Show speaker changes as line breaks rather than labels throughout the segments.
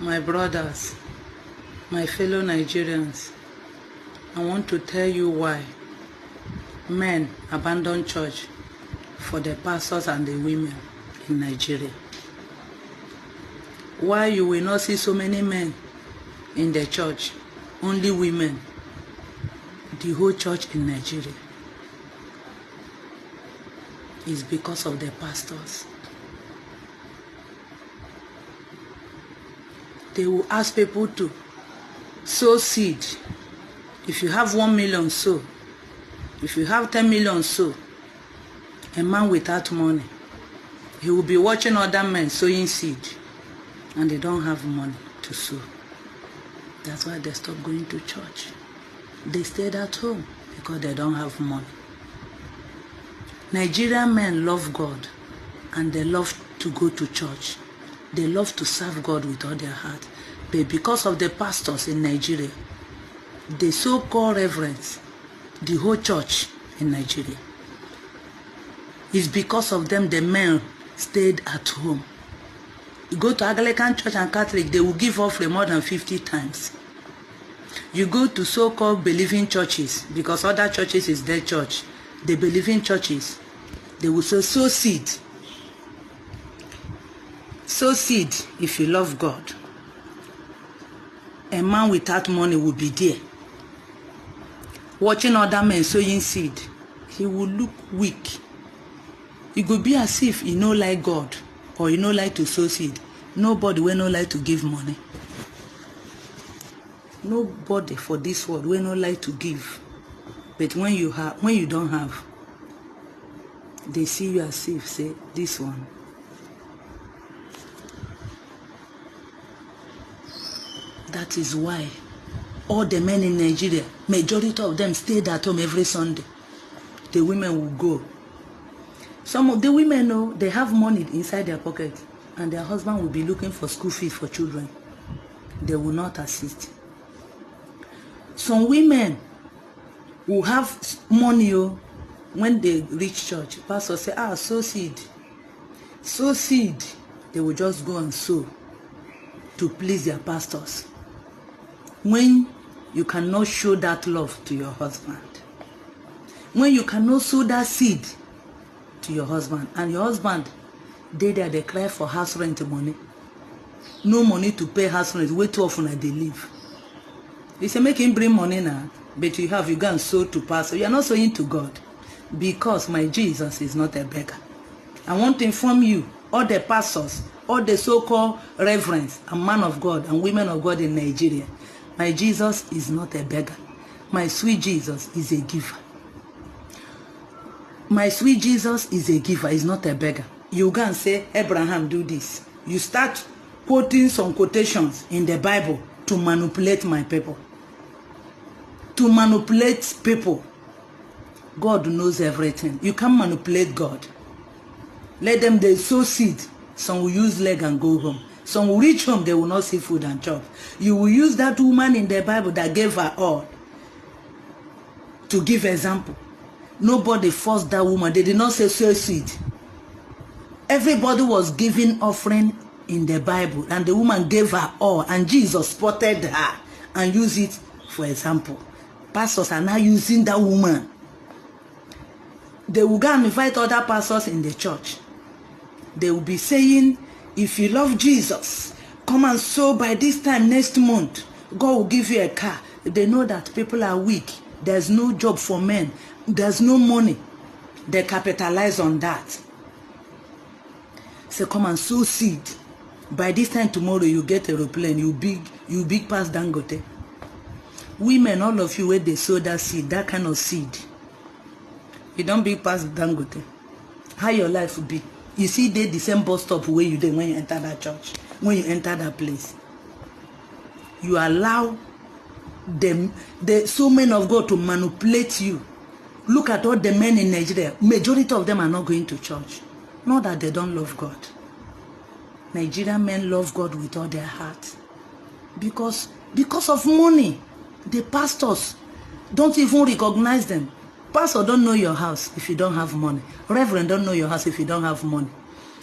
My brothers, my fellow Nigerians, I want to tell you why men abandon church for the pastors and the women in Nigeria. Why you will not see so many men in the church, only women, the whole church in Nigeria. It's because of the pastors. They will ask people to sow seed. If you have 1 million, sow. If you have 10 million, sow. A man without money, he will be watching other men sowing seed, and they don't have money to sow. That's why they stop going to church. They stayed at home because they don't have money. Nigerian men love God, and they love to go to church. They love to serve God with all their heart. But because of the pastors in Nigeria, the so-called reverends, the whole church in Nigeria, it's because of them the men stayed at home. You go to Anglican church and Catholic, they will give offering more than 50 times. You go to so-called believing churches, because other churches is their church. The believing churches, they will sow seed. Sow seed if you love God. A man without money will be there, watching other men sowing seed. He will look weak. It could be as if he no like God, or he no like to sow seed. Nobody will no like to give money. Nobody for this world will no like to give. But when you don't have, they see you as if, say, this one. That is why all the men in Nigeria, majority of them stayed at home every Sunday. The women will go. Some of the women know they have money inside their pocket, and their husband will be looking for school fees for children. They will not assist. Some women will have money when they reach church. Pastor say, sow seed. Sow seed. They will just go and sow to please their pastors. When you cannot show that love to your husband, when you cannot sow that seed to your husband, and your husband, they cry for house rent money, no money to pay house rent, way too often they leave. They say, make him bring money now, but you go and sow to pastor. You are not sowing to God, because my Jesus is not a beggar. I want to inform you, all the pastors, all the so-called reverends and men of God and women of God in Nigeria, my Jesus is not a beggar. My sweet Jesus is a giver. My sweet Jesus is a giver, is not a beggar. You go and say, Abraham, do this. You start quoting some quotations in the Bible to manipulate my people. To manipulate people. God knows everything. You can't manipulate God. Let them, they sow seed. Some will use leg and go home. Some will reach home, they will not see food and chop. You will use that woman in the Bible that gave her all to give example. Nobody forced that woman. They did not say sow seed. Everybody was giving offering in the Bible, and the woman gave her all, and Jesus spotted her and used it for example. Pastors are now using that woman. They will go and invite other pastors in the church. They will be saying, if you love Jesus, come and sow by this time next month. God will give you a car. They know that people are weak. There's no job for men. There's no money. They capitalize on that. So come and sow seed. By this time tomorrow, you get a aeroplane. You big past Dangote. Women, all of you, where they sow that seed, that kind of seed, you don't big past Dangote. How your life will be? You see, they the same bus stop where you did when you enter that church, when you enter that place. You allow them, the so men of God, to manipulate you. Look at all the men in Nigeria. Majority of them are not going to church. Not that they don't love God. Nigerian men love God with all their heart. Because of money. The pastors don't even recognize them. Pastor don't know your house if you don't have money. Reverend don't know your house if you don't have money.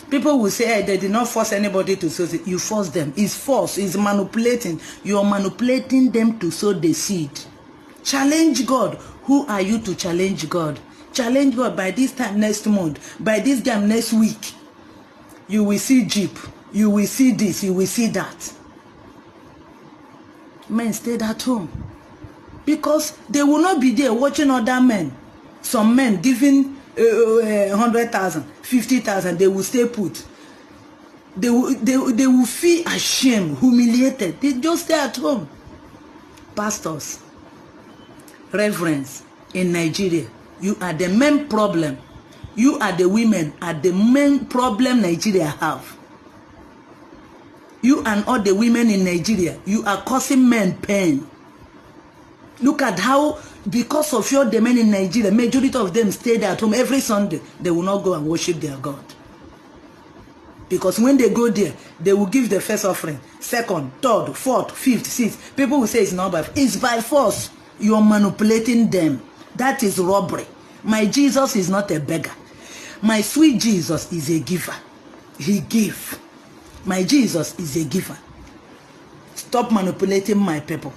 People will say, hey, they did not force anybody to sow seed. You force them. It's force. It's manipulating. You are manipulating them to sow the seed. Challenge God. Who are you to challenge God? Challenge God. By this time next month, by this time next week, you will see Jeep. You will see this. You will see that. Men stayed at home because they will not be there watching other men. Some men giving 100,000, 50,000, they will stay put. They will feel ashamed, humiliated. They just stay at home. Pastors, reverends in Nigeria, you are the main problem. You are the women are the main problem Nigeria have. You and all the women in Nigeria, you are causing men pain. Look at how, because of your the men in Nigeria, majority of them stayed at home every Sunday. They will not go and worship their God. Because when they go there, they will give the first offering, second, third, fourth, fifth, sixth. People will say it's not by force. It's by force. You are manipulating them. That is robbery. My Jesus is not a beggar. My sweet Jesus is a giver. He gives. My Jesus is a giver. Stop manipulating my people.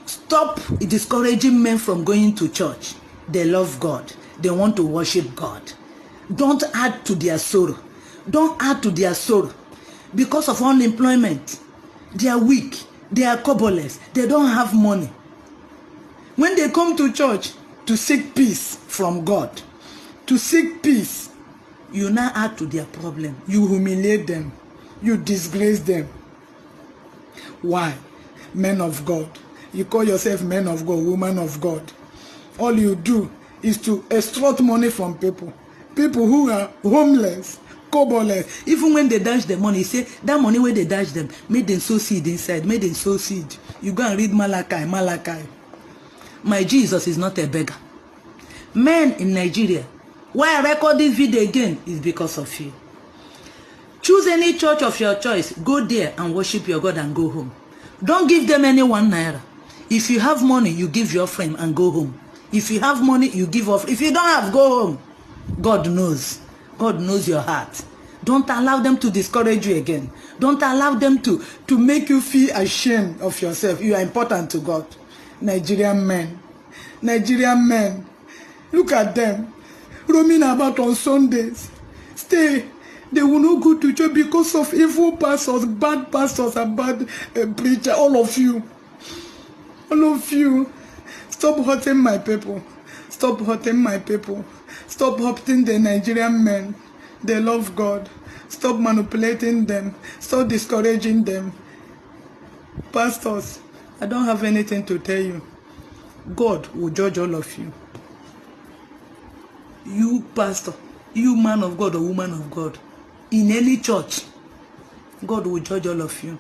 Stop discouraging men from going to church. They love God. They want to worship God. Don't add to their sorrow. Don't add to their sorrow. Because of unemployment, they are weak. They are cobblers. They don't have money. When they come to church to seek peace from God, to seek peace, you now add to their problem. You humiliate them. You disgrace them. Why? Men of God. You call yourself men of God, woman of God. All you do is to extort money from people. People who are homeless, cobblers. Even when they dash the money, say that money where they dash them, make them sow seed inside, make them sow seed. You go and read Malachi. My Jesus is not a beggar. Men in Nigeria, why I record this video again is because of you. Choose any church of your choice. Go there and worship your God and go home. Don't give them any 1 naira. If you have money, you give your friend and go home. If you have money, you give off. If you don't have, go home. God knows. God knows your heart. Don't allow them to discourage you again. Don't allow them to make you feel ashamed of yourself. You are important to God. Nigerian men. Nigerian men. Look at them. Roaming about on Sundays. Stay. They will not go to church because of evil pastors, and bad preachers. All of you. All of you. Stop hurting my people. Stop hurting my people. Stop hurting the Nigerian men. They love God. Stop manipulating them. Stop discouraging them. Pastors, I don't have anything to tell you. God will judge all of you. You pastor, you man of God or woman of God, in any church, God will judge all of you.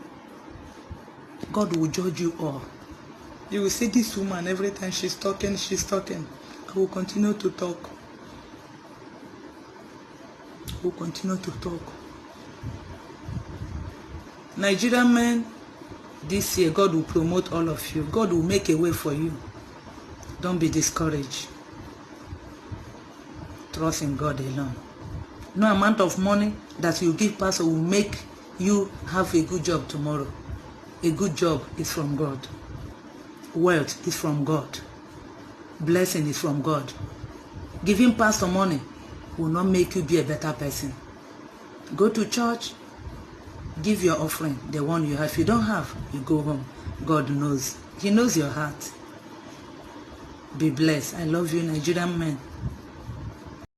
God will judge you all. You will see this woman every time she's talking. I will continue to talk. I will continue to talk. Nigerian men, this year God will promote all of you. God will make a way for you. Don't be discouraged. Trust in God alone. No amount of money that you give pastor will make you have a good job tomorrow. A good job is from God. Wealth is from God. Blessing is from God. Giving pastor money will not make you be a better person. Go to church, give your offering, the one you have. If you don't have, you go home. God knows. He knows your heart. Be blessed. I love you, Nigerian men.